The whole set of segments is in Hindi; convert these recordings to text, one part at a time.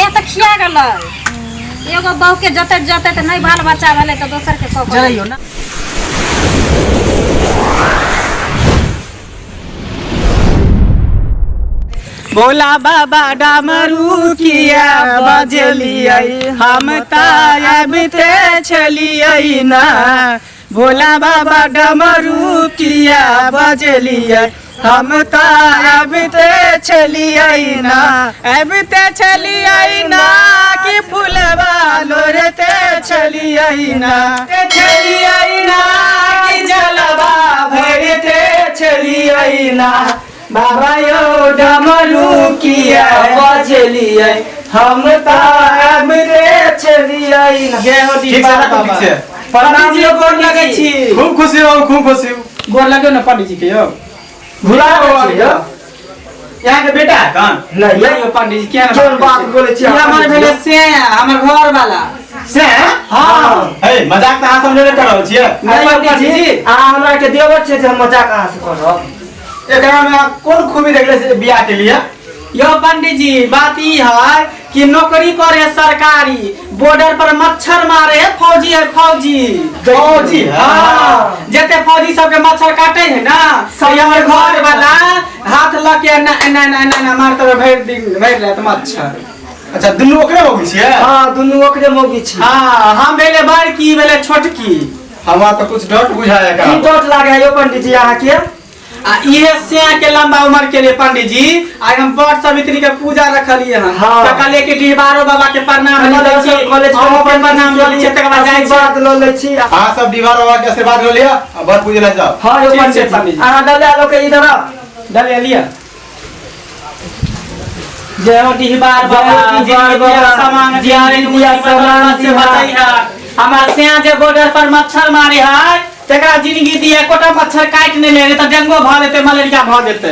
ते तो खिया गेल एगो बहू के जते जते तो नहीं बाल बच्चा भेले तो दोसर के को जइयो ना। भोला बाबा डमरू किया बजलिए हम तायबते छलिए ना। भोला बाबा डमरू किया बजलिए हम तायबते छलिए ना। अबते छलिए ना कि फूलवा लोरते छलिए ना। छलिए ना कि जलवा भरते छलिए ना। बाबा यो डमरू किया बजलिए हम तायबते छलिए ना। जय हो दी बाबा। पंडित जी गोर लगे छी। खूब खुशी हो खूब खुशी हो। गोर लगे ना पंडित जी के यो। भुला हो यहाँ के बेटा है कौन? नहीं ये पंडित जी क्या जोन बात बोले छी। हमारे भेले से हमर घर वाला से हां ए मजाक त हां समझले करो छी। नहीं पंडित जी आ हमरा के देवर छे जे हम मजाक कहां से करब। एकरा में कौन खूबी देखले से बियाह के लिए? यो पंडित जी बात ई है कि नौकरी करे सरकारी बॉर्डर पर मच्छर मारे फौजी है फौजी। फौजी हां जते फौजी सब के मच्छर काटे है ना सही हमर घर वाला हाथ लके ना ना ना ना मारते भर दिन भर रात मच्छर। अच्छा दुनु ओकरे होगी छी? हां दुनु ओकरे मोगी छी। हां हम भेले बड़की भेले छोटकी। हमरा तो कुछ डर बुझाया का। की डर लागे यो पंडित जी यहाँ के? आ ये से के लंबा उम्र के लिए पंडित जी आज हम बट सावित्री के पूजा रखलिए हन। त कल के डीबारो बाबा के प्रणाम ले छी कॉलेज के प्रणाम ले छी तक बाद जाय बात ल ले छी। हां सब डीबारो बाबा के आशीर्वाद ले लिया अब बट पूजा ले जाओ। हां यो पंडित जी आ डले लो के इधर डले लिया। जय हो डीबार बाबा की जिंदगी सामान दिया सामान से बचाई है। हमार से जे बॉर्डर पर मच्छर मारे है तेकरा जिंदगी दिए कोटा मच्छर काट नहीं ले तो डेंगू भ जेते मलेरिया भ जेते।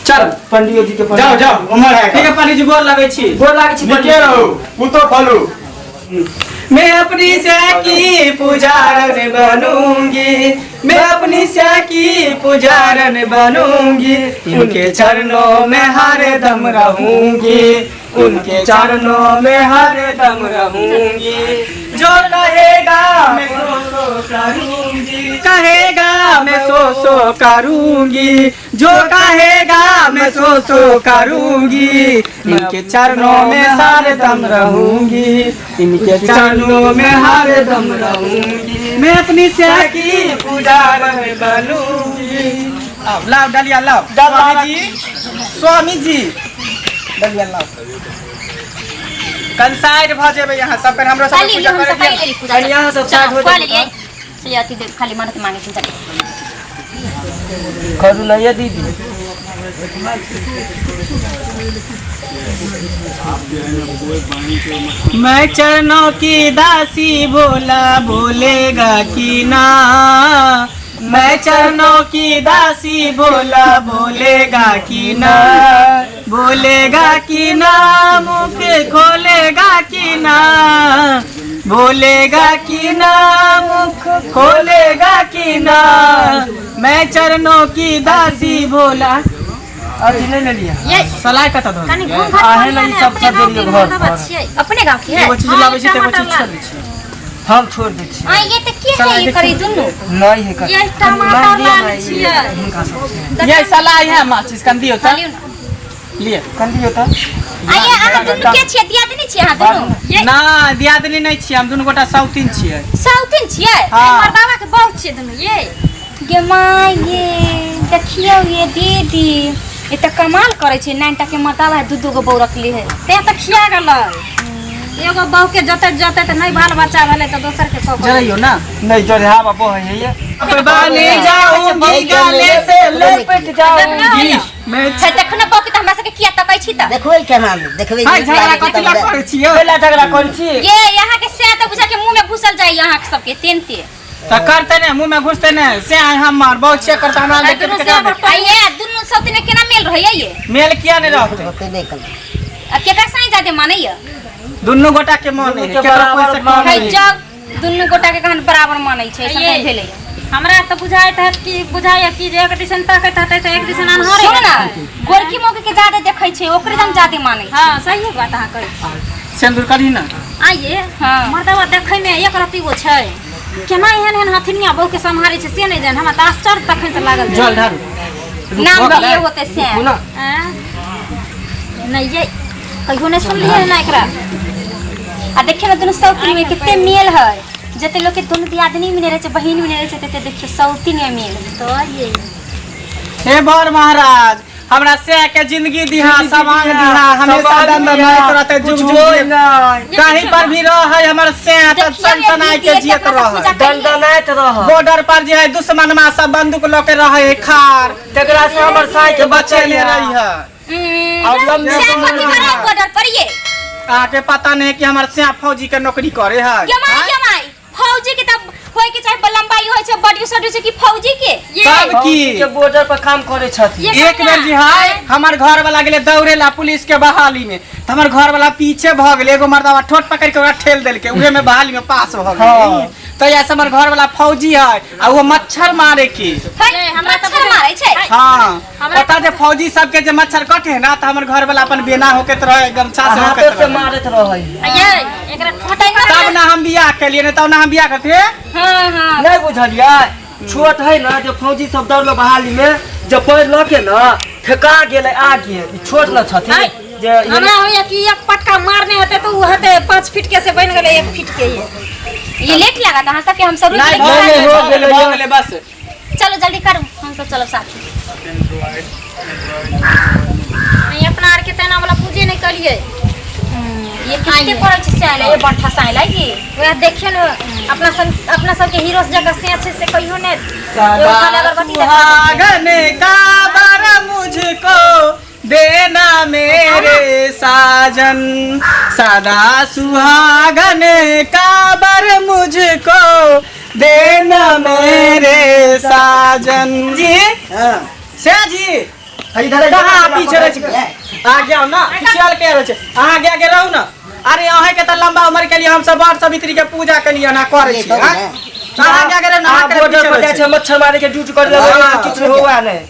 चल पंडित जी के पास जाओ जाओ उमर है। ठीक है पंडित जी गोर लगे छी। गोर लागे छी निके रहो पुतो फलू। मैं अपनी से की पुजारन बनूंगी। मैं अपनी से की पुजारन बनूंगी। उनके चरणों में हर दम रहूंगी। उनके चरणों में हर दम रहूंगी। जो कहेगा मैं सो करूंगी। कहेगा मैं सो करूंगी। जो कहेगा मैं सो करूंगी। इनके चरणों में हर दम रहूंगी। इनके चरणों में हर दम रहूंगी। मैं अपनी से की पुजारन बनूंगी। अब लाओ डलिया लाओ स्वामी जी डलिया लाओ। कल साइड भ जेबे यहाँ सब कर हमरो सब पूजा करे दिया। यहाँ सब साइड हो जाए से अति खाली मन्नत मांगे छी। करू न ये दीदी मैं चरणों की दासी बोला बोलेगा कि ना। मैं चरणों की दासी बोला बोलेगा कि ना। बोलेगा कि ना मुख खोलेगा कि ना। बोलेगा कि ना मुख खोलेगा कि ना। मैं चरणों की दासी बोला अभी नहीं ले लिया ये सलाह कता दो आहे नहीं सब सब दे घर अपने गांव के है। वो चीज लावे छी ते वो चीज छोड़ दे छी हम छोड़ दे छी। आ ये त के है ये करी दुनु नहीं है कर ये टमाटर लाल छियै। ये सलाह है माचिस कन दियो त लिए कन दियो त आये अहाँ दुनु के छियै दियादनी छियै अहाँ दुनु? ना दियादनी नहीं छियै हम दुनु गोटा साउथिन छियै। साउथिन छियै? हमर बाबा के बहुत छियै दुनु ये। गे माय ये देखियो ये दीदी ये त कमाल करे छै। 9 टके मतावा है दू गो बहू रखली है ते त खिया गेल एगो बहू के जते जते त नहीं बाल बच्चा भेले तो दोसर के को जइयो ना नहीं जो हा बाबू है ये बने जाऊंगी गले से लपट जाऊंगी मैं छै देखना बहू के त हमरा सके किया तकै छी त देखबै केना देखबै हाय झगड़ा कतिला करे छी पहला झगड़ा करे छी ये यहाँ के से त बुझा के मुंह में घुसल जाय यहाँ के सबके तेनते त करते ने मुंह में घुसते ने से हमर बहुत चेक करता हमरा देख के ये दुनु सब दिन केना मेल रहै ये मेल किया नहीं रहते होते नहीं कल अब केकरा साई जादे माने ये दुनु गोटा के मन है केकरा कोई से कम है जब दुनु गोटा के कहन बराबर मानै छै ऐसा नहीं भेलै हमरा तो बुझाए कि जे एक दिसन ताकत हटे तो एक दिसन अनहरे सुन ना गोरकी मोके के ज्यादा देखै छै ओकरे जन ज्यादा माने हां सही बात अहाँ कहै सिंदूर करी ना आइए हां मर्दवा देखै में एक रति गो छै केना एहन हथिनिया बहु के संभारे छै से नहीं जान हमरा त आश्चर्य तखन से लागल जल ढारू नाम लिए होते से नहीं ये कहियो नहीं सुनलिए ना एकरा आ देखिए ना दोनों सौती में कितने मेल है जते लोग के दोनों दियादनी में रहे बहन में रहे तते देखिए सौती में मेल तो ये हे बर महाराज हमरा से के जिंदगी दिहा समांग दिहा हमेशा दंड नहीं रहते जुग जुग कहीं पर भी रह हमर से त सनसनाई के जियत रह दंड नहीं रह बॉर्डर पर जे है दुश्मन मा सब बंदूक लेके रहे खार तेकरा से हमर साई के बचे ले रही है अब लंबे बॉर्डर पर ये आके पता नहीं कि हमर से फौजी के नौकरी करे है यमाई फौजी के तब होय के चाहे लंबाई होय छै बॉडी सॉडी से कि फौजी के सब की के बॉर्डर पर काम करे छथि एक बेर जी हाय हमर घर वाला गेले दौड़ेला पुलिस के बहाली में त हमर घर वाला पीछे भ गेले एगो मर्दावा ठोट पकड़ के ओकरा ठेल देलके उहे में बहाली में पास भ गेले तो ऐसे हमर घर वाला फौजी है आ वो मच्छर मारे की हमरा त मारे छै हां पता जे फौजी सब के जे मच्छर कटे है ना त हमर घर वाला अपन बेना होके त रहे एकदम छास होके से मारत रहे ये एकरा ठोटाई ना तब ना हम बियाह के लिए तब ना हम बियाह करते हां हां नहीं बुझलिए छोट है ना जो फौजी सब दौड़लो बहाली में जब पैर लके ना ठेका गेले आगे छोट न छथि जे हमरा होया कि एक पटका मारने होते तो होते 5 फीट के से बन गेले 1 फीट के ये लेट लगा था सब के हम सब नहीं हो गेले बस चलो जल्दी करो हम सब चलो साथ नहीं अपना आर के तना वाला पूजे नहीं करिए ये कितने पड़े छै साइल ये बंठा साइल है कि वे देखिए न अपना सब के हीरो जगह से अच्छे से कहियो ने सुहागन का बर मुझको देना मेरे साजन सदा सुहागन का बर मुझको देना मेरे साजन जी से जी इधर कहां पीछे रह आगे आओ ना पीछे के रह छै आगे आगे रहू ना अरे अहे के त लंबा उम्र के लिए हम सब बार सवित्री के पूजा के लिए ना करे छी हां आगे आगे रहू ना बॉर्डर पर जाए मच्छर मारे के ड्यूटी कर लेबे किछ होवा नहीं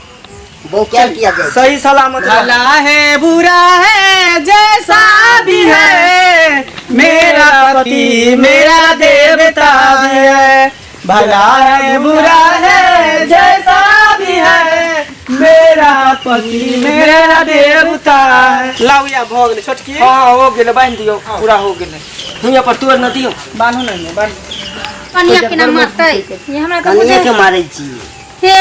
वो क्या किया जाए सही सलामत भला है बुरा है जैसा भी है मेरा पति मेरा देवता भी है भला है बुरा है जैसा भी है मेरा पति मेरा देवता है लाउया भ गेले छोटकी हां हो गेले बांध दियो पूरा हो गेले हुइया पर तोड़ न दियो बान्हू नहीं बांध कनिया के नाम मारते ये हमरा तो कनिया के मारे छी हे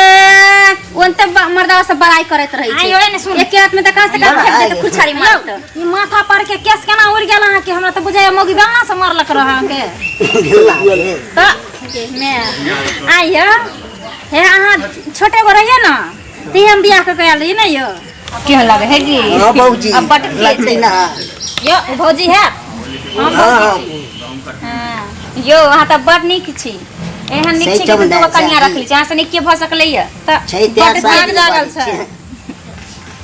ओन त मर्दावा सब बड़ाई करत रही छै आयो ने सुन एक रात में त कहां से फेंक दे त कुछारी मारत ये माथा पर के केस केना उड़ गेल अहाँ के हमरा त बुझाय मोगी बेलना से मारलक रह अहाँ के त मैं आयो हे अहाँ छोटे गो रहिए ना ती हम बियाह के कयल रही ना यो के लागे है गी हां बाबूजी अब बट लगती ना यो भौजी है हां यो अहाँ त बड़ नीक छी एहन नीक छी कि दो कन्या रखली छै अहाँ से नीक के भ सकलैया त बड़ ध्यान लागल छै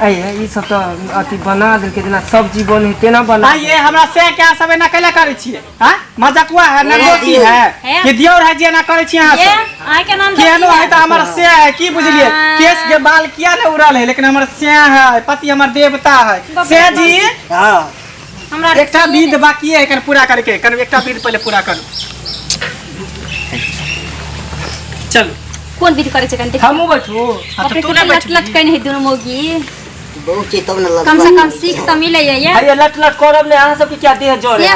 आये ई सब तो अति बना दे के जना सब्जी बने तेना बना ये हमरा से क्या सब ना कैला करे छिए हां मजाकुआ है नगोसी है कि दियोर है जे ना करे छी अहाँ ये आय के नाम केनो है त हमर से है की बुझलिए केस के बाल किया ने उड़ल है लेकिन हमर से है पति हमर देवता है से जी हां हमरा एकटा विध बाकी है एकर पूरा करके कर एकटा विध पहले पूरा करू चलो कौन विधि करे छै कन देख हमहु बैठू अपने तू ना बैठ लट कन है दोनों मोगी बहुत ची तब न लग कम से कम सीख त मिले ये अरे लट लट करब ने अहाँ सब के क्या देह जोर है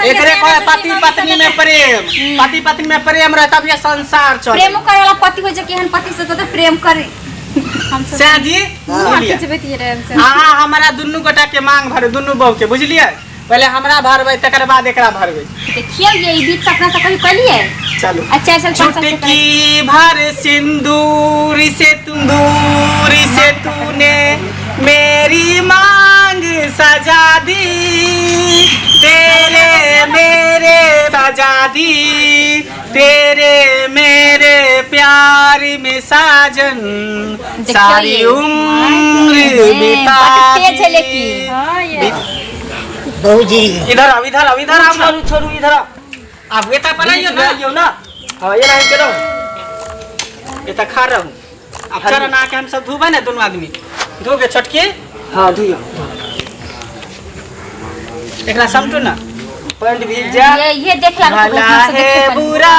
एकरे को पति पत्नी में प्रेम पति पत्नी में प्रेम रहता भी संसार चले प्रेम करे वाला पति हो जे केहन पति से तो प्रेम करे हम सब से जी बोलिए खिचबेती रहे हमसे हां हमरा दुन्नु गोटा के मांग भर दुन्नु बहू के बुझलिए पहले हमरा भरबै तकर बाद एकरा भरबै देखियो ये बीच सपना से कभी कलिए चलो अच्छा चल 5 साल चुटकी भर सिंदूर से दूर से तूने मेरी मांग सजा दी तेरे मेरे सजा दी तेरे मेरे प्यार में साजन सारी उम्र बिता दी बाबूजी इधर आओ इधर आओ इधर आओ छोड़ू छोड़ू इधर अब ये तो बनाइयो ना ना हां ये नहीं करो ये तक खा रहूं अब चरण आके हम सब धोबे ना दोनों आदमी धोगे छोटकी हाँ धुइयो एकरा समझू ना पैंट भीग जा ये देखला भला है बुरा